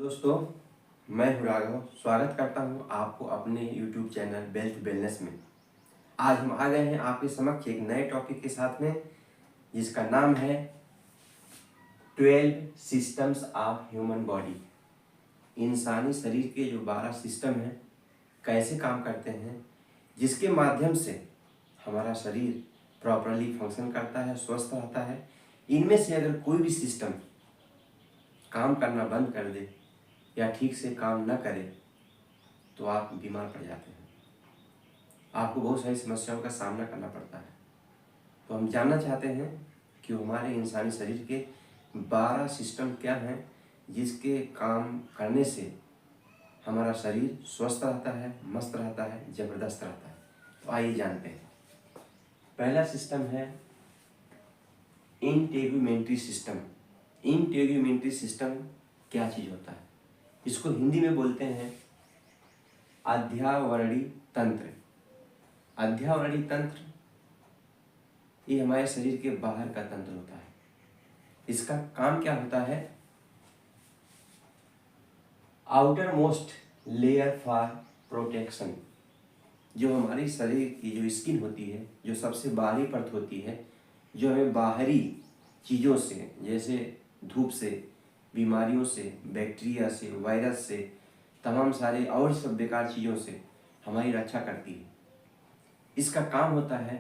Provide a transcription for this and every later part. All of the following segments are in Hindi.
दोस्तों, मैं हूँ राघव। स्वागत करता हूँ आपको अपने YouTube चैनल वेल्थ वेलनेस में। आज हम आ गए हैं आपके समक्ष एक नए टॉपिक के साथ में, जिसका नाम है 12 सिस्टम्स ऑफ ह्यूमन बॉडी। इंसानी शरीर के जो 12 सिस्टम हैं कैसे काम करते हैं, जिसके माध्यम से हमारा शरीर प्रॉपरली फंक्शन करता है, स्वस्थ रहता है। इनमें से अगर कोई भी सिस्टम काम करना बंद कर दे या ठीक से काम न करे तो आप बीमार पड़ जाते हैं, आपको बहुत सारी समस्याओं का सामना करना पड़ता है। तो हम जानना चाहते हैं कि हमारे इंसानी शरीर के 12 सिस्टम क्या हैं, जिसके काम करने से हमारा शरीर स्वस्थ रहता है, मस्त रहता है, ज़बरदस्त रहता है। तो आइए जानते हैं। पहला सिस्टम है इंटेगुमेंट्री सिस्टम। इंटेगुमेंट्री सिस्टम क्या चीज़ होता है? इसको हिंदी में बोलते हैं अध्यावरणी तंत्र। अध्यावरणी तंत्र ये हमारे शरीर के बाहर का तंत्र होता है। इसका काम क्या होता है? Outer most layer for protection. जो हमारी शरीर की जो स्किन होती है, जो सबसे बाहरी परत होती है, जो हमें बाहरी चीज़ों से जैसे धूप से, बीमारियों से, बैक्टीरिया से, वायरस से, तमाम सारे और सब बेकार चीज़ों से हमारी रक्षा करती है। इसका काम होता है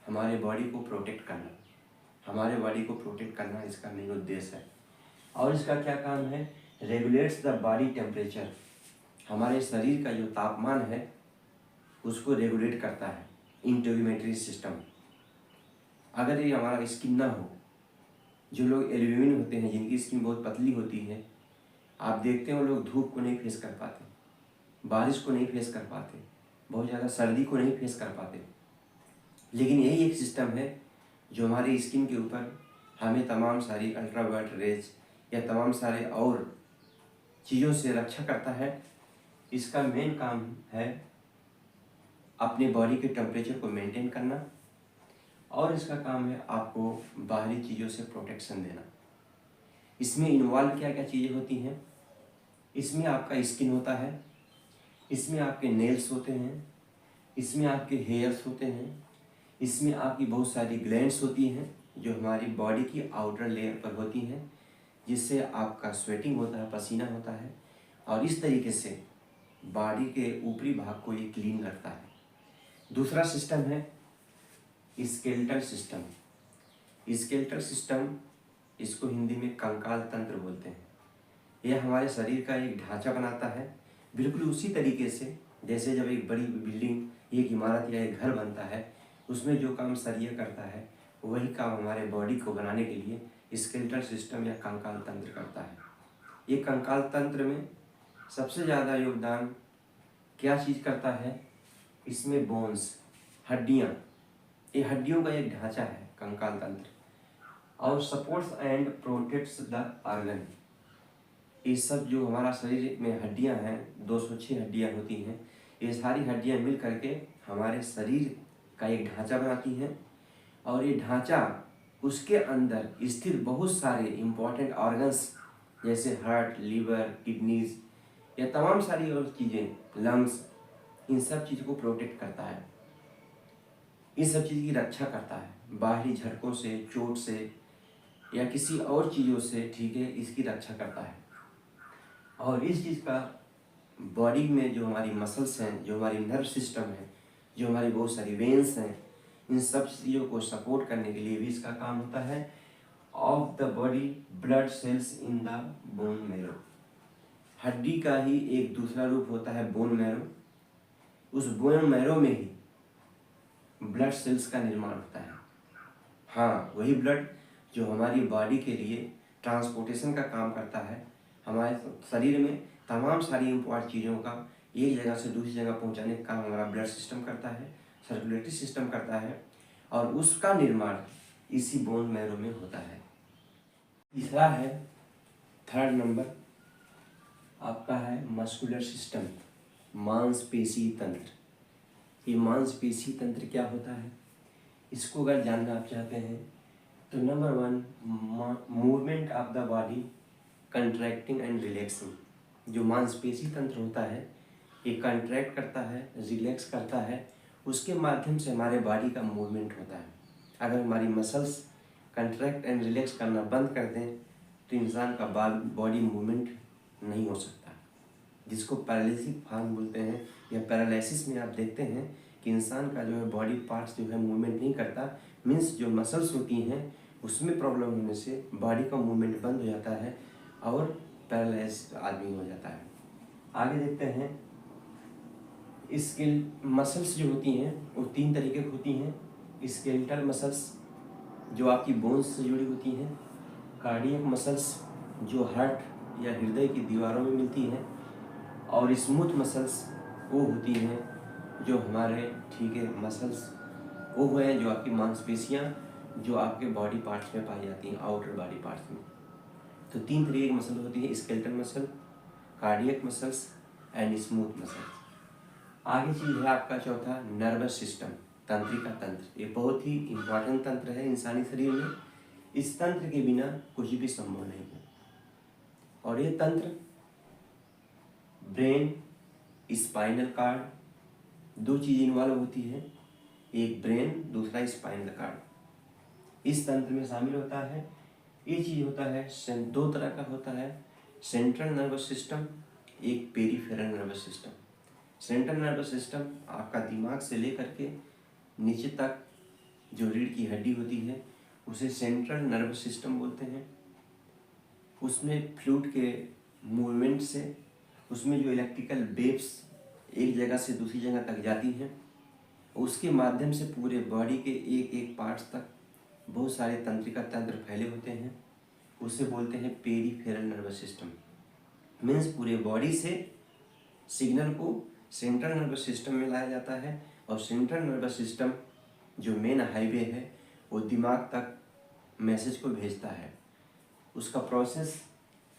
हमारे बॉडी को प्रोटेक्ट करना। हमारे बॉडी को प्रोटेक्ट करना इसका मेन उद्देश्य है। और इसका क्या काम है? Regulates the body temperature. हमारे शरीर का जो तापमान है उसको रेगुलेट करता है इंटेगुमेंट्री सिस्टम। अगर ये हमारा स्किन ना हो, जो लोग एल्यूमिनियम होते हैं, जिनकी स्किन बहुत पतली होती है, आप देखते हैं वो लोग धूप को नहीं फेस कर पाते, बारिश को नहीं फेस कर पाते, बहुत ज़्यादा सर्दी को नहीं फेस कर पाते। लेकिन यही एक सिस्टम है जो हमारी स्किन के ऊपर हमें तमाम सारी अल्ट्रावायलेट रेज या तमाम सारे और चीज़ों से रक्षा करता है। इसका मेन काम है अपने बॉडी के टेम्परेचर को मेंटेन करना, और इसका काम है आपको बाहरी चीज़ों से प्रोटेक्शन देना। इसमें इन्वॉल्व क्या क्या चीज़ें होती हैं? इसमें आपका स्किन होता है, इसमें आपके नेल्स होते हैं, इसमें आपके हेयर्स होते हैं, इसमें आपकी बहुत सारी ग्लैंड्स होती हैं जो हमारी बॉडी की आउटर लेयर पर होती हैं, जिससे आपका स्वेटिंग होता है, पसीना होता है, और इस तरीके से बॉडी के ऊपरी भाग को ये क्लीन करता है। दूसरा सिस्टम है स्केलेटल सिस्टम। स्केलेटल सिस्टम, इसको हिंदी में कंकाल तंत्र बोलते हैं। यह हमारे शरीर का एक ढांचा बनाता है, बिल्कुल उसी तरीके से जैसे जब एक बड़ी बिल्डिंग, एक इमारत या एक घर बनता है, उसमें जो काम सरिया करता है वही काम हमारे बॉडी को बनाने के लिए स्केलेटल सिस्टम या कंकाल तंत्र करता है। ये कंकाल तंत्र में सबसे ज़्यादा योगदान क्या चीज़ करता है? इसमें बोन्स, हड्डियाँ, ये हड्डियों का एक ढांचा है कंकाल तंत्र। और supports and protects the organ. ये सब जो हमारा शरीर में हड्डियां हैं, 206 हड्डियां होती हैं, ये सारी हड्डियां मिल करके हमारे शरीर का एक ढांचा बनाती हैं। और ये ढांचा, उसके अंदर स्थित बहुत सारे इम्पॉर्टेंट ऑर्गन्स जैसे हार्ट, लीवर, किडनीज या तमाम सारी और चीज़ें, लंग्स, इन सब चीज़ को प्रोटेक्ट करता है, इन सब चीज़ की रक्षा करता है बाहरी झटकों से, चोट से या किसी और चीज़ों से, ठीक है, इसकी रक्षा करता है। और इस चीज़ का बॉडी में जो हमारी मसल्स हैं, जो हमारी नर्व सिस्टम है, जो हमारी बहुत सारी वेन्स हैं, इन सब चीज़ों को सपोर्ट करने के लिए भी इसका काम होता है। Of the body blood cells in the bone marrow. हड्डी का ही एक दूसरा रूप होता है बोन मैरो। उस बोन मैरो में ही ब्लड सेल्स का निर्माण होता है। हाँ, वही ब्लड जो हमारी बॉडी के लिए ट्रांसपोर्टेशन का काम करता है। हमारे शरीर में तमाम सारी इम्पोर्टेंट चीज़ों का एक जगह से दूसरी जगह पहुंचाने का काम हमारा ब्लड सिस्टम करता है, सर्कुलेटरी सिस्टम करता है, और उसका निर्माण इसी बोन मैरो में होता है। तीसरा है, थर्ड नंबर आपका है मस्कुलर सिस्टम, मांसपेशी तंत्र। ये मांसपेशी तंत्र क्या होता है? इसको अगर जानना आप चाहते हैं तो number 1, movement of the body contracting and relaxing. जो मांसपेशी तंत्र होता है ये कंट्रैक्ट करता है, रिलैक्स करता है, उसके माध्यम से हमारे बॉडी का मूवमेंट होता है। अगर हमारी मसल्स कंट्रैक्ट एंड रिलैक्स करना बंद कर दें तो इंसान का बॉडी मूवमेंट नहीं हो सकता, जिसको पैरालिसिस फॉर्म बोलते हैं। या पैरालिसिस में आप देखते हैं कि इंसान का जो है बॉडी पार्ट्स जो है मूवमेंट नहीं करता, मीन्स जो मसल्स होती हैं उसमें प्रॉब्लम होने से बॉडी का मूवमेंट बंद हो जाता है और पैरालाइज आदमी हो जाता है। आगे देखते हैं, स्केल मसल्स जो होती हैं वो 3 तरीके की होती हैं। स्केलेटल मसल्स जो आपकी बोन्स से जुड़ी होती हैं, कार्डियक मसल्स जो हार्ट या हृदय की दीवारों में मिलती हैं, और स्मूथ मसल्स वो होती हैं जो हमारे मसल्स वो हैं जो आपकी मांसपेशियाँ जो आपके बॉडी पार्ट्स में पाई जाती हैं, आउटर बॉडी पार्ट्स में। तो 3 तरीके की मसल होती है, skeletal muscle, cardiac muscles and smooth muscles. आगे चीज है आपका चौथा नर्वस सिस्टम, तंत्रिका तंत्र। ये बहुत ही इम्पॉर्टेंट तंत्र है इंसानी शरीर में। इस तंत्र के बिना कुछ भी संभव नहीं है। और ये तंत्र ब्रेन, स्पाइनल कार्ड, 2 चीज इन्वॉल्व होती है, एक ब्रेन दूसरा स्पाइनल कार्ड इस तंत्र में शामिल होता है। ये चीज होता है 2 तरह का होता है, सेंट्रल नर्वस सिस्टम, एक peripheral nervous system. Central nervous system आपका दिमाग से लेकर के नीचे तक जो रीढ़ की हड्डी होती है उसे सेंट्रल नर्वस सिस्टम बोलते हैं। उसमें फ्लूइड के मूवमेंट से उसमें जो इलेक्ट्रिकल वेव्स एक जगह से दूसरी जगह तक जाती हैं, उसके माध्यम से पूरे बॉडी के एक एक पार्ट्स तक बहुत सारे तंत्रिका तंत्र फैले होते हैं। उसे बोलते हैं पेरिफेरल नर्वस सिस्टम। मीन्स पूरे बॉडी से सिग्नल को सेंट्रल नर्वस सिस्टम में लाया जाता है और सेंट्रल नर्वस सिस्टम जो मेन हाईवे है वो दिमाग तक मैसेज को भेजता है। उसका प्रोसेस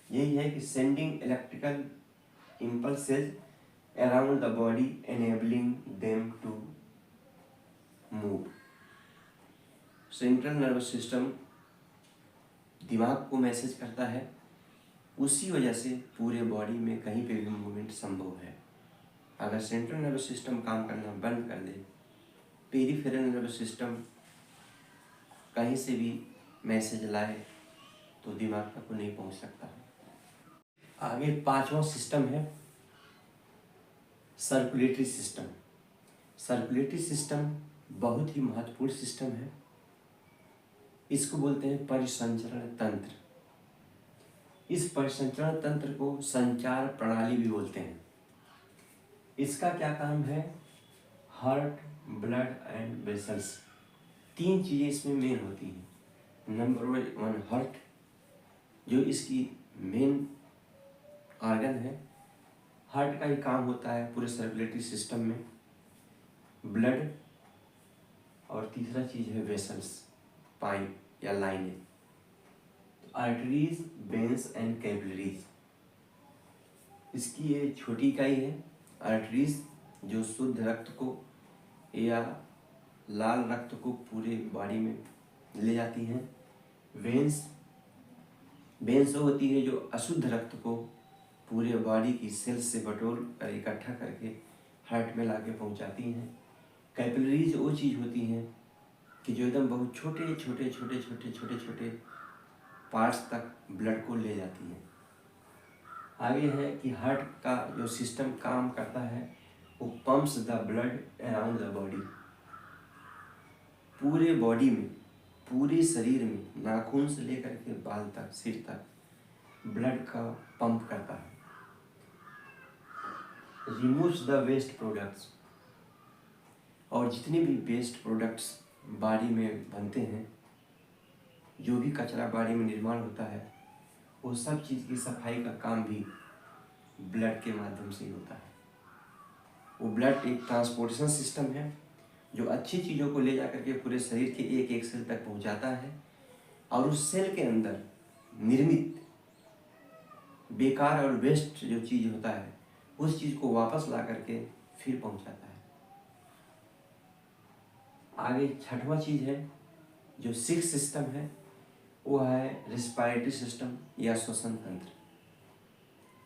यही है कि sending electrical impulses around the body enabling them to move. Central nervous system दिमाग को मैसेज करता है, उसी वजह से पूरे बॉडी में कहीं पे भी मूवमेंट संभव है। अगर सेंट्रल नर्वस सिस्टम काम करना बंद कर दे, पेरिफेरल नर्वस सिस्टम कहीं से भी मैसेज लाए तो दिमाग तक को नहीं पहुंच सकता। आगे 5वां सिस्टम है सर्कुलेटरी सिस्टम। सर्कुलेटरी सिस्टम बहुत ही महत्वपूर्ण सिस्टम है। इसको बोलते हैं परिसंचरण तंत्र। इस परिसंचरण तंत्र को संचार प्रणाली भी बोलते हैं। इसका क्या काम है? हार्ट, ब्लड एंड वेसल्स, 3 चीज़ें इसमें मेन होती हैं। नंबर 1 हार्ट, जो इसकी मेन ऑर्गन है। हार्ट का ही काम होता है पूरे सर्कुलेटरी सिस्टम में। ब्लड, और तीसरा चीज़ है वेसल्स, पाइप या लाइनें, आर्टरीज, वेन्स एंड कैपिलरीज। इसकी ये छोटी इकाई है। आर्टरीज जो शुद्ध रक्त को या लाल रक्त को पूरे बॉडी में ले जाती हैं। वेन्स वो होती है जो अशुद्ध रक्त को पूरे बॉडी की सेल्स से बटोर कर इकट्ठा करके हार्ट में लाके पहुंचाती हैं। कैपिलरीज वो चीज़ होती हैं कि जो एकदम बहुत छोटे छोटे छोटे छोटे छोटे छोटे पार्ट्स तक ब्लड को ले जाती हैं। आगे है कि हार्ट का जो सिस्टम काम करता है वो pumps the blood around the body. पूरे बॉडी में, पूरे शरीर में, नाखून से लेकर के बाल तक, सिर तक ब्लड का पंप करता है। रिमूव्स द वेस्ट प्रोडक्ट्स, और जितने भी वेस्ट प्रोडक्ट्स बॉडी में बनते हैं, जो भी कचरा बॉडी में निर्माण होता है, वो सब चीज़ की सफाई का काम भी ब्लड के माध्यम से ही होता है। वो ब्लड एक ट्रांसपोर्टेशन सिस्टम है जो अच्छी चीज़ों को ले जा करके पूरे शरीर के एक एक सेल तक पहुंचाता है, और उस सेल के अंदर निर्मित बेकार और वेस्ट जो चीज़ होता है उस चीज़ को वापस ला करके फिर पहुंचाता है। आगे 6वां चीज़ है जो 6 सिस्टम है, वो है रेस्पिरेटरी सिस्टम या श्वसन तंत्र।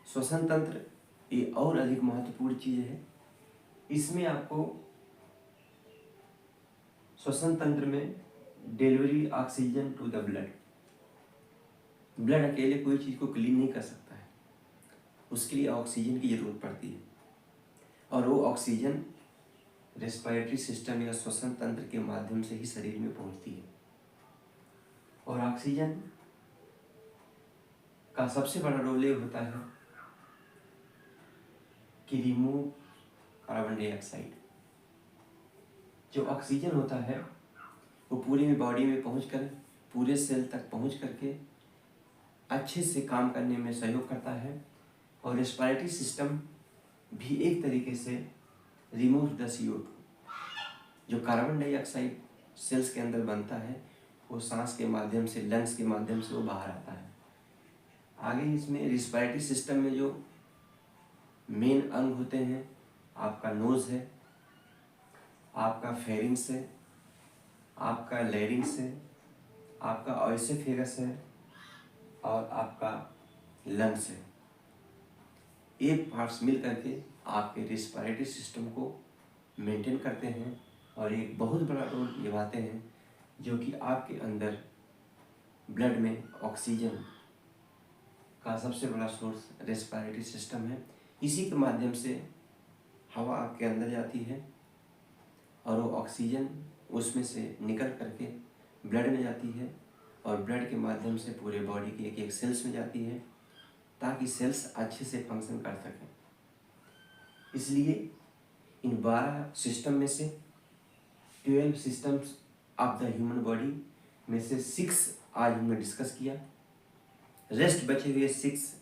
श्वसन तंत्र ये और अधिक महत्वपूर्ण चीज़ है। इसमें आपको श्वसन तंत्र में delivery oxygen to the blood, blood अकेले कोई चीज़ को क्लीन नहीं कर सकता है, उसके लिए ऑक्सीजन की ज़रूरत पड़ती है और वो ऑक्सीजन रेस्पिरेटरी सिस्टम या श्वसन तंत्र के माध्यम से ही शरीर में पहुंचती है। और ऑक्सीजन का सबसे बड़ा रोल ये होता है कि रिमूव कार्बन डाइऑक्साइड। जो ऑक्सीजन होता है वो पूरी बॉडी में पहुंचकर पूरे सेल तक पहुंच करके अच्छे से काम करने में सहयोग करता है और रेस्पिरेटरी सिस्टम भी एक तरीके से रिमूव द CO2। जो कार्बन डाइऑक्साइड सेल्स के अंदर बनता है वो सांस के माध्यम से, लंग्स के माध्यम से वो बाहर आता है। आगे इसमें रेस्पिरेटरी सिस्टम में जो मेन अंग होते हैं, आपका नोज़ है, आपका फेरिंग्स है, आपका लैरिंग्स है, आपका ऑइसोफेगस है और आपका लंग्स है। ये पार्ट्स मिल करके आपके रेस्पिरेटरी सिस्टम को मेंटेन करते हैं और एक बहुत बड़ा रोल निभाते हैं, जो कि आपके अंदर ब्लड में ऑक्सीजन का सबसे बड़ा सोर्स रेस्पिरेटरी सिस्टम है। इसी के माध्यम से हवा आपके अंदर जाती है और वो ऑक्सीजन उसमें से निकल करके ब्लड में जाती है और ब्लड के माध्यम से पूरे बॉडी के एक एक सेल्स में जाती है ताकि सेल्स अच्छे से फंक्शन कर सकें। इसलिए इन 12 सिस्टम में से 12 systems of the human body में से 6 आज हमने डिस्कस किया। रेस्ट बचे हुए 6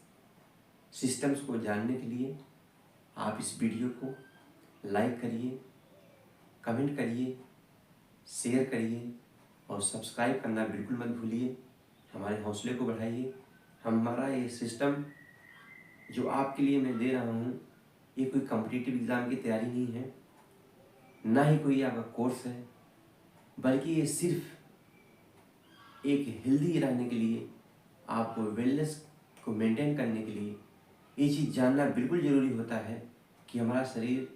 सिस्टम्स को जानने के लिए आप इस वीडियो को लाइक करिए, कमेंट करिए, शेयर करिए और सब्सक्राइब करना बिल्कुल मत भूलिए। हमारे हौसले को बढ़ाइए। हमारा ये सिस्टम जो आपके लिए मैं दे रहा हूँ, ये कोई कॉम्पिटिटिव एग्ज़ाम की तैयारी नहीं है, ना ही कोई आपका कोर्स है, बल्कि ये सिर्फ एक हेल्दी रहने के लिए, आपको वेलनेस को मेंटेन करने के लिए ये चीज़ जानना बिल्कुल ज़रूरी होता है कि हमारा शरीर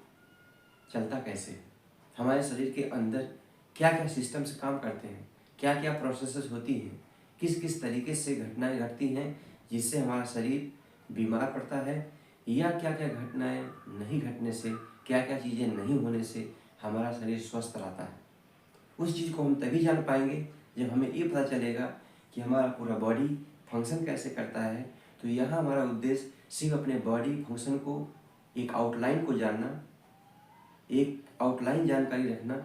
चलता कैसे है, हमारे शरीर के अंदर क्या क्या सिस्टम्स काम करते हैं, क्या क्या प्रोसेसेस होती हैं, किस किस तरीके से घटनाएं घटती हैं जिससे हमारा शरीर बीमार पड़ता है, या क्या क्या घटनाएं नहीं घटने से, क्या क्या चीज़ें नहीं होने से हमारा शरीर स्वस्थ रहता है। उस चीज़ को हम तभी जान पाएंगे जब हमें ये पता चलेगा कि हमारा पूरा बॉडी फंक्शन कैसे करता है। तो यहाँ हमारा उद्देश्य सिर्फ अपने बॉडी फंक्शन को, एक आउटलाइन को जानना, एक आउटलाइन जानकारी रखना,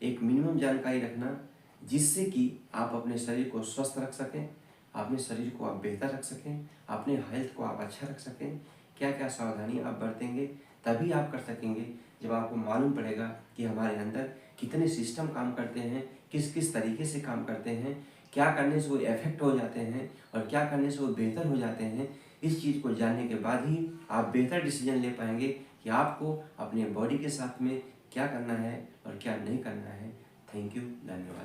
एक मिनिमम जानकारी रखना, जिससे कि आप अपने शरीर को स्वस्थ रख सकें, अपने शरीर को आप बेहतर रख सकें, अपने हेल्थ को आप अच्छा रख सकें। क्या क्या सावधानी आप बरतेंगे तभी आप कर सकेंगे जब आपको मालूम पड़ेगा कि हमारे अंदर कितने सिस्टम काम करते हैं, किस किस तरीके से काम करते हैं, क्या करने से वो इफेक्ट हो जाते हैं और क्या करने से वो बेहतर हो जाते हैं। इस चीज़ को जानने के बाद ही आप बेहतर डिसीजन ले पाएंगे कि आपको अपने बॉडी के साथ में क्या करना है और क्या नहीं करना है। थैंक यू, धन्यवाद।